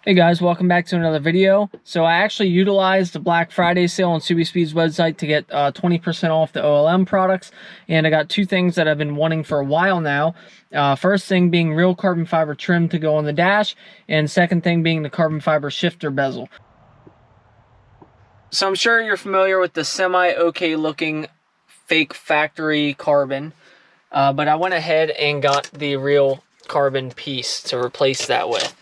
Hey guys, welcome back to another video. So I actually utilized the Black Friday sale on Subispeed's website to get 20% off the OLM products, and I got two things that I've been wanting for a while now. First thing being real carbon fiber trim to go on the dash, and second thing being the carbon fiber shifter bezel. So I'm sure you're familiar with the semi-okay looking fake factory carbon, but I went ahead and got the real carbon piece to replace that with.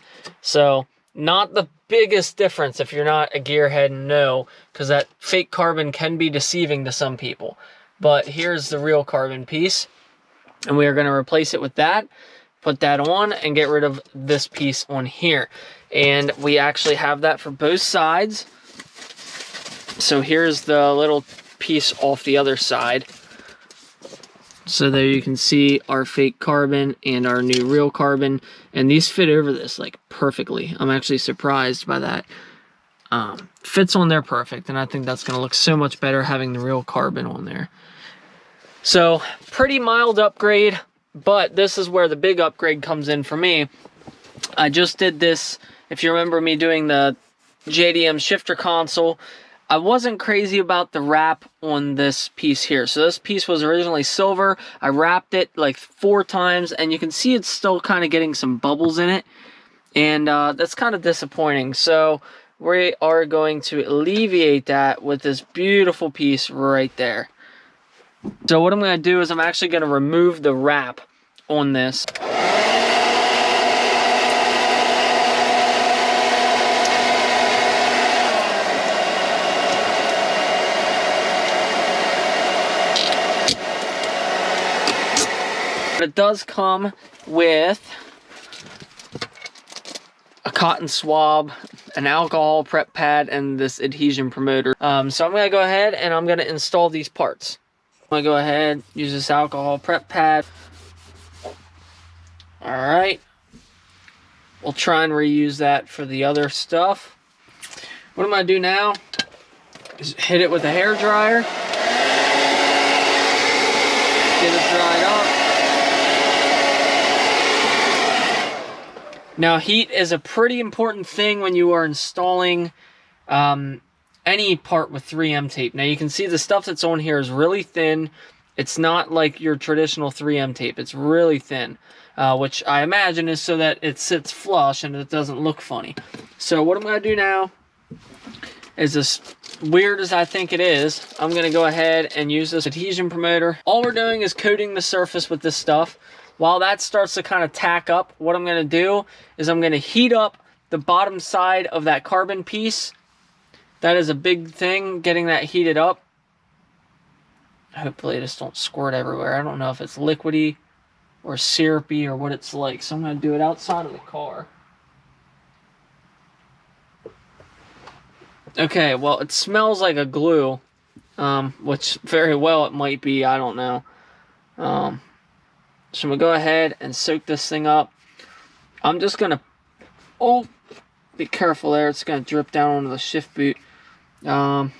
So not the biggest difference if you're not a gearhead, no, because that fake carbon can be deceiving to some people. But here's the real carbon piece, and we are going to replace it with that, put that on, and get rid of this piece on here. And we actually have that for both sides. So here's the little piece off the other side. So there you can see our fake carbon and our new real carbon, and these fit over this like perfectly. I'm actually surprised by that. Fits on there perfect, and I think that's going to look so much better having the real carbon on there. So pretty mild upgrade, but this is where the big upgrade comes in for me. I just did this, if you remember me doing the JDM shifter console. I wasn't crazy about the wrap on this piece here. So this piece was originally silver. I wrapped it like 4 times, and you can see it's still kind of getting some bubbles in it. And that's kind of disappointing. So we are going to alleviate that with this beautiful piece right there. So what I'm going to do is I'm actually going to remove the wrap on this. It does come with a cotton swab, an alcohol prep pad, and this adhesion promoter. So I'm going to go ahead and I'm going to install these parts. I'm going to go ahead, use this alcohol prep pad. Alright. We'll try and reuse that for the other stuff. What I'm going to do now is hit it with a hair dryer. Get it dried up. Now, heat is a pretty important thing when you are installing any part with 3M tape. Now, you can see the stuff that's on here is really thin. It's not like your traditional 3M tape. It's really thin, which I imagine is so that it sits flush and it doesn't look funny. So what I'm going to do now is, as weird as I think it is, I'm going to go ahead and use this adhesion promoter. All we're doing is coating the surface with this stuff. While that starts to kind of tack up, what I'm going to do is I'm going to heat up the bottom side of that carbon piece. That is a big thing, getting that heated up. Hopefully it just don't squirt everywhere. I don't know if it's liquidy or syrupy or what it's like, so I'm going to do it outside of the car. Okay, well, it smells like a glue, which very well it might be, I don't know. So I'm going to go ahead and soak this thing up. I'm just going to, oh, be careful there, it's going to drip down onto the shift boot. I'm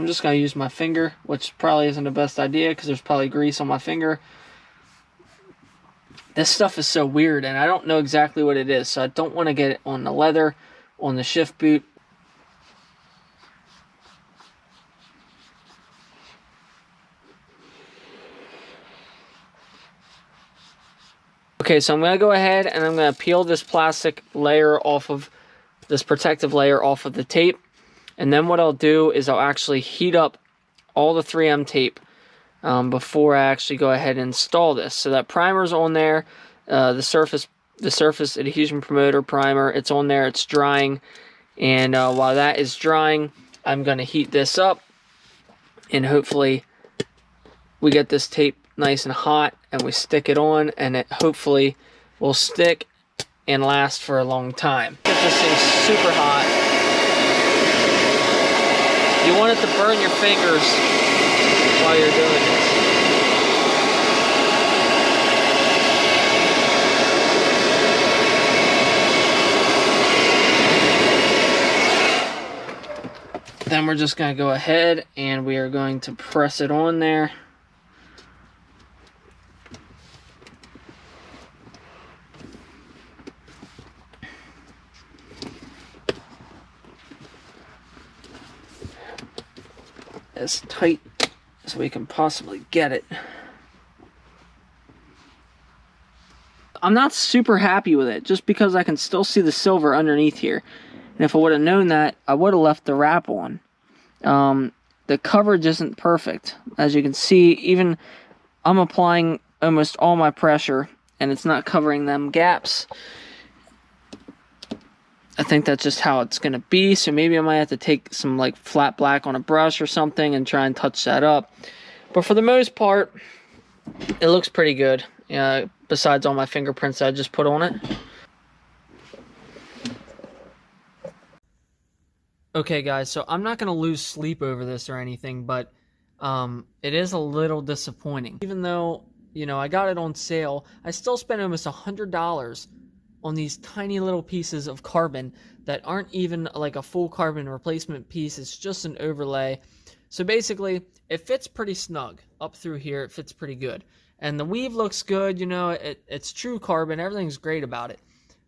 just going to use my finger, which probably isn't the best idea because there's probably grease on my finger. This stuff is so weird, and I don't know exactly what it is, so I don't want to get it on the leather, on the shift boot. Okay, so I'm going to go ahead and I'm going to peel this plastic layer off of, this protective layer off of the tape. And then what I'll do is I'll actually heat up all the 3M tape before I actually go ahead and install this. So that primer's on there, the surface adhesion promoter primer, it's on there, it's drying. And while that is drying, I'm going to heat this up. And hopefully we get this tape nice and hot and we stick it on, and it hopefully will stick and last for a long time. Get this thing super hot. You want it to burn your fingers while you're doing this. Then we're just going to go ahead and we are going to press it on there. as tight as we can possibly get it. I'm not super happy with it, just because I can still see the silver underneath here. And if I would have known that, I would have left the wrap on. The coverage isn't perfect. As you can see, even I'm applying almost all my pressure, and it's not covering them gaps. I think that's just how it's going to be, so maybe I might have to take some like flat black on a brush or something and try and touch that up. But for the most part, it looks pretty good, besides all my fingerprints I just put on it. Okay guys, so I'm not going to lose sleep over this or anything, but it is a little disappointing. Even though, you know, I got it on sale, I still spent almost $100 on these tiny little pieces of carbon that aren't even like a full carbon replacement piece. It's just an overlay. So basically, it fits pretty snug. Up through here, it fits pretty good. And the weave looks good, you know, it's true carbon, everything's great about it.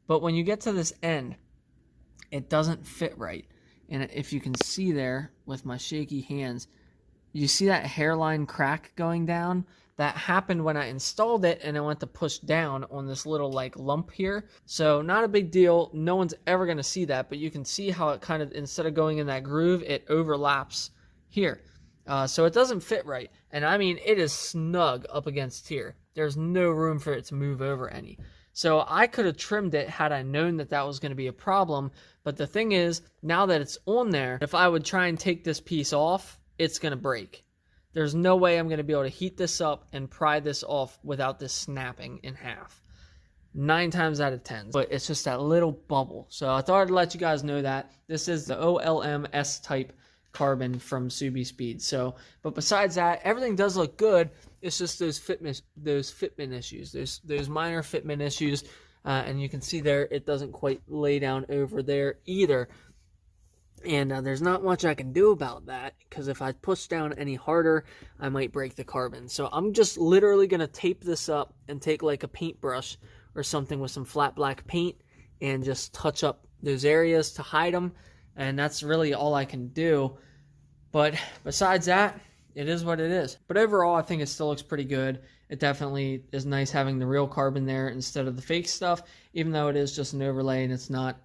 But when you get to this end, it doesn't fit right. And if you can see there with my shaky hands, you see that hairline crack going down? That happened when I installed it and I went to push down on this little like lump here. So not a big deal. No one's ever going to see that, but you can see how it kind of, instead of going in that groove, it overlaps here. So it doesn't fit right. And I mean, it is snug up against here. There's no room for it to move over any. So I could have trimmed it had I known that that was going to be a problem. But the thing is, now that it's on there, if I would try and take this piece off, it's going to break. There's no way I'm going to be able to heat this up and pry this off without this snapping in half. 9 times out of 10. But it's just that little bubble. So I thought I'd let you guys know that. This is the OLM S type carbon from Subi Speed. So, but besides that, everything does look good. It's just those fitment issues, those minor fitment issues, and you can see there it doesn't quite lay down over there either. And there's not much I can do about that, because if I push down any harder, I might break the carbon. So I'm just literally gonna tape this up and take like a paintbrush or something with some flat black paint and just touch up those areas to hide them. And that's really all I can do. But besides that, it is what it is. But overall, I think it still looks pretty good. It definitely is nice having the real carbon there instead of the fake stuff, even though it is just an overlay and it's not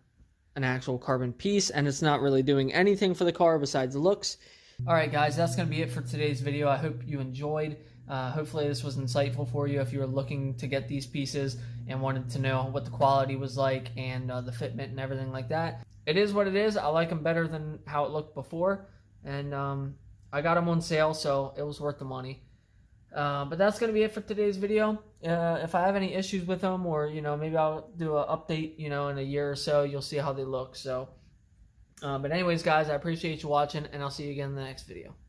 an actual carbon piece, and it's not really doing anything for the car besides looks. All right, guys, that's going to be it for today's video. I hope you enjoyed. Hopefully this was insightful for you if you were looking to get these pieces and wanted to know what the quality was like and the fitment and everything like that. It is what it is. I like them better than how it looked before, and I got them on sale, so it was worth the money. But that's going to be it for today's video. If I have any issues with them, or, you know, maybe I'll do an update, you know, in a year or so, you'll see how they look. So, but anyways, guys, I appreciate you watching, and I'll see you again in the next video.